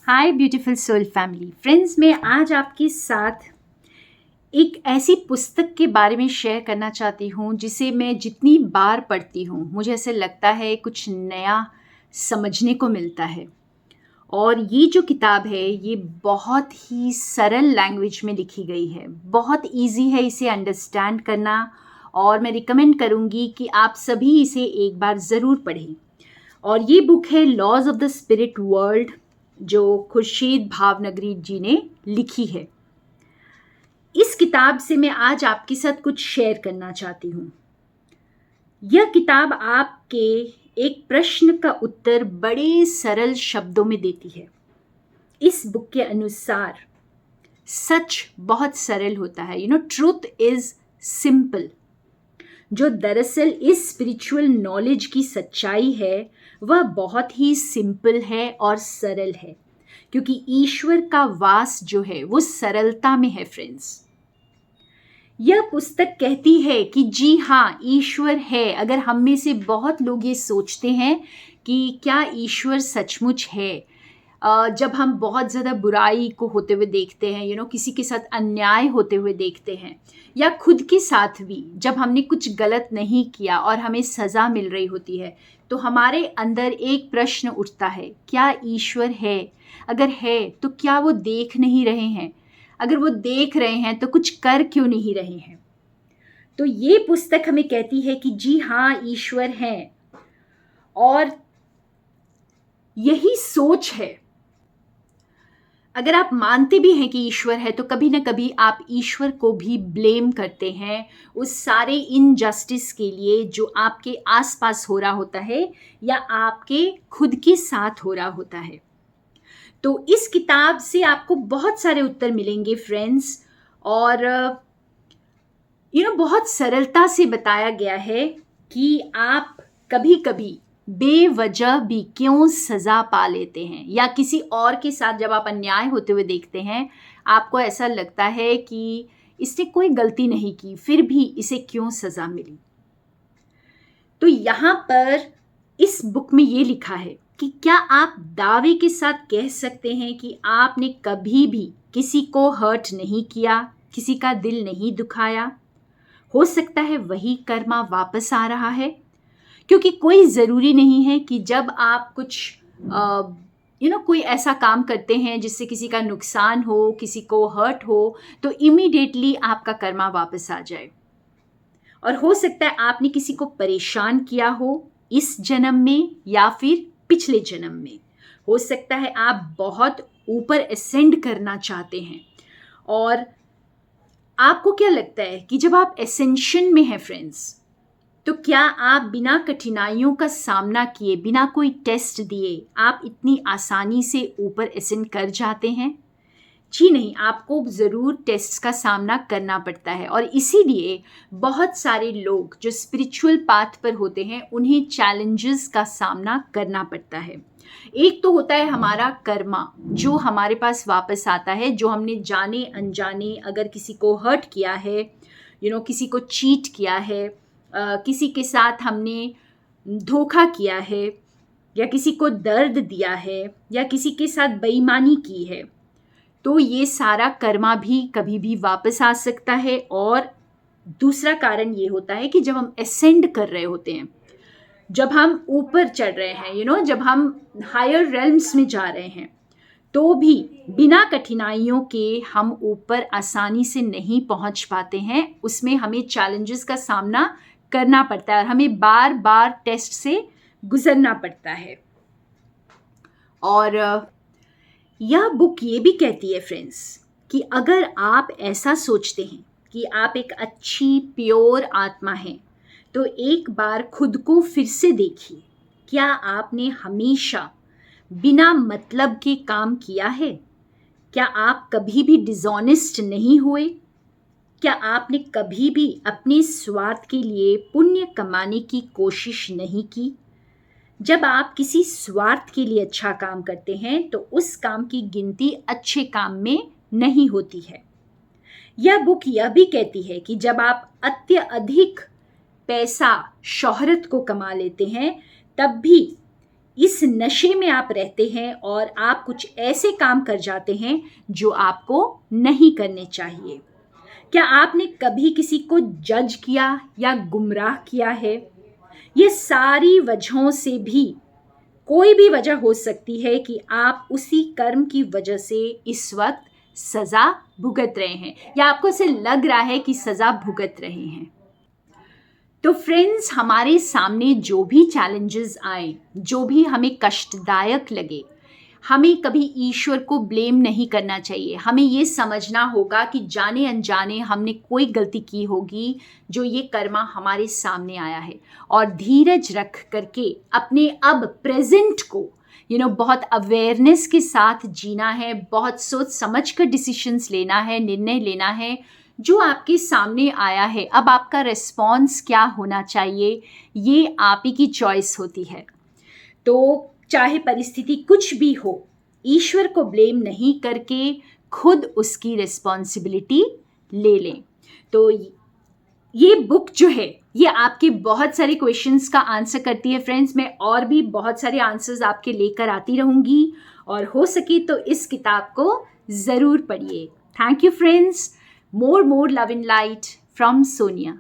हाय beautiful soul family friends, मैं आज आपके साथ एक ऐसी पुस्तक के बारे में शेयर करना चाहती हूँ जिसे मैं जितनी बार पढ़ती हूँ मुझे ऐसे लगता है कुछ नया समझने को मिलता है। और ये जो किताब है ये बहुत ही सरल लैंग्वेज में लिखी गई है, बहुत इजी है इसे अंडरस्टैंड करना। और मैं रिकमेंड करूँगी कि आप सभी इसे एक बार ज़रूर पढ़ें। और ये बुक है laws of the spirit world, जो खुर्शीद भावनगरी जी ने लिखी है। इस किताब से मैं आज आपके साथ कुछ शेयर करना चाहती हूँ। यह किताब आपके एक प्रश्न का उत्तर बड़े सरल शब्दों में देती है। इस बुक के अनुसार सच बहुत सरल होता है। Truth is simple. जो दरअसल इस स्पिरिचुअल नॉलेज की सच्चाई है वह बहुत ही सिंपल है और सरल है, क्योंकि ईश्वर का वास जो है वो सरलता में है फ्रेंड्स। यह पुस्तक कहती है कि जी हाँ, ईश्वर है। अगर हम में से बहुत लोग ये सोचते हैं कि क्या ईश्वर सचमुच है, जब हम बहुत ज़्यादा बुराई को होते हुए देखते हैं, किसी के साथ अन्याय होते हुए देखते हैं, या खुद के साथ भी जब हमने कुछ गलत नहीं किया और हमें सज़ा मिल रही होती है, तो हमारे अंदर एक प्रश्न उठता है, क्या ईश्वर है? अगर है तो क्या वो देख नहीं रहे हैं? अगर वो देख रहे हैं तो कुछ कर क्यों नहीं रहे हैं? तो ये पुस्तक हमें कहती है कि जी हाँ, ईश्वर है। और यही सोच है। अगर आप मानते भी हैं कि ईश्वर है तो कभी ना कभी आप ईश्वर को भी ब्लेम करते हैं उस सारे इनजस्टिस के लिए जो आपके आसपास हो रहा होता है या आपके खुद के साथ हो रहा होता है। तो इस किताब से आपको बहुत सारे उत्तर मिलेंगे फ्रेंड्स। और बहुत सरलता से बताया गया है कि आप कभी कभी बेवजह भी क्यों सजा पा लेते हैं, या किसी और के साथ जब आप अन्याय होते हुए देखते हैं आपको ऐसा लगता है कि इसने कोई गलती नहीं की फिर भी इसे क्यों सजा मिली। तो यहाँ पर इस बुक में ये लिखा है कि क्या आप दावे के साथ कह सकते हैं कि आपने कभी भी किसी को हर्ट नहीं किया, किसी का दिल नहीं दुखाया? हो सकता है वही कर्मा वापस आ रहा है, क्योंकि कोई ज़रूरी नहीं है कि जब आप कुछ कोई ऐसा काम करते हैं जिससे किसी का नुकसान हो, किसी को हर्ट हो, तो इमीडिएटली आपका कर्मा वापस आ जाए। और हो सकता है आपने किसी को परेशान किया हो इस जन्म में या फिर पिछले जन्म में। हो सकता है आप बहुत ऊपर असेंड करना चाहते हैं, और आपको क्या लगता है कि जब आप एसेंशन में हैं फ्रेंड्स, तो क्या आप बिना कठिनाइयों का सामना किए, बिना कोई टेस्ट दिए, आप इतनी आसानी से ऊपर असेंड कर जाते हैं? जी नहीं, आपको ज़रूर टेस्ट का सामना करना पड़ता है। और इसीलिए बहुत सारे लोग जो स्पिरिचुअल पाथ पर होते हैं उन्हें चैलेंजेस का सामना करना पड़ता है। एक तो होता है हमारा कर्मा जो हमारे पास वापस आता है, जो हमने जाने अनजाने अगर किसी को हर्ट किया है, किसी को चीट किया है, किसी के साथ हमने धोखा किया है, या किसी को दर्द दिया है, या किसी के साथ बेईमानी की है, तो ये सारा कर्मा भी कभी भी वापस आ सकता है। और दूसरा कारण ये होता है कि जब हम असेंड कर रहे होते हैं, जब हम ऊपर चढ़ रहे हैं, जब हम हायर रेल्म्स में जा रहे हैं, तो भी बिना कठिनाइयों के हम ऊपर आसानी से नहीं पहुंच पाते हैं। उसमें हमें चैलेंजेस का सामना करना पड़ता है और हमें बार बार टेस्ट से गुजरना पड़ता है। और यह बुक ये भी कहती है फ्रेंड्स कि अगर आप ऐसा सोचते हैं कि आप एक अच्छी प्योर आत्मा हैं, तो एक बार खुद को फिर से देखिए, क्या आपने हमेशा बिना मतलब के काम किया है? क्या आप कभी भी डिसऑनेस्ट नहीं हुए? क्या आपने कभी भी अपने स्वार्थ के लिए पुण्य कमाने की कोशिश नहीं की? जब आप किसी स्वार्थ के लिए अच्छा काम करते हैं तो उस काम की गिनती अच्छे काम में नहीं होती है। यह बुक यह भी कहती है कि जब आप अत्यधिक पैसा, शोहरत को कमा लेते हैं, तब भी इस नशे में आप रहते हैं और आप कुछ ऐसे काम कर जाते हैं जो आपको नहीं करने चाहिए। क्या आपने कभी किसी को जज किया या गुमराह किया है? ये सारी वजहों से भी कोई भी वजह हो सकती है कि आप उसी कर्म की वजह से इस वक्त सजा भुगत रहे हैं या आपको ऐसे लग रहा है कि सजा भुगत रहे हैं। तो फ्रेंड्स, हमारे सामने जो भी चैलेंजेस आए, जो भी हमें कष्टदायक लगे, हमें कभी ईश्वर को ब्लेम नहीं करना चाहिए। हमें ये समझना होगा कि जाने अनजाने हमने कोई गलती की होगी जो ये कर्मा हमारे सामने आया है, और धीरज रख करके अपने अब प्रेजेंट को बहुत अवेयरनेस के साथ जीना है, बहुत सोच समझ कर डिसीजंस लेना है, निर्णय लेना है। जो आपके सामने आया है, अब आपका रिस्पॉन्स क्या होना चाहिए, ये आप ही की चॉइस होती है। तो चाहे परिस्थिति कुछ भी हो, ईश्वर को ब्लेम नहीं करके खुद उसकी रिस्पॉन्सिबिलिटी ले लें। तो ये बुक जो है, ये आपके बहुत सारे क्वेश्चंस का आंसर करती है फ्रेंड्स। मैं और भी बहुत सारे आंसर्स आपके लेकर आती रहूँगी, और हो सके तो इस किताब को ज़रूर पढ़िए। Thank you friends. More love and light from Sonia.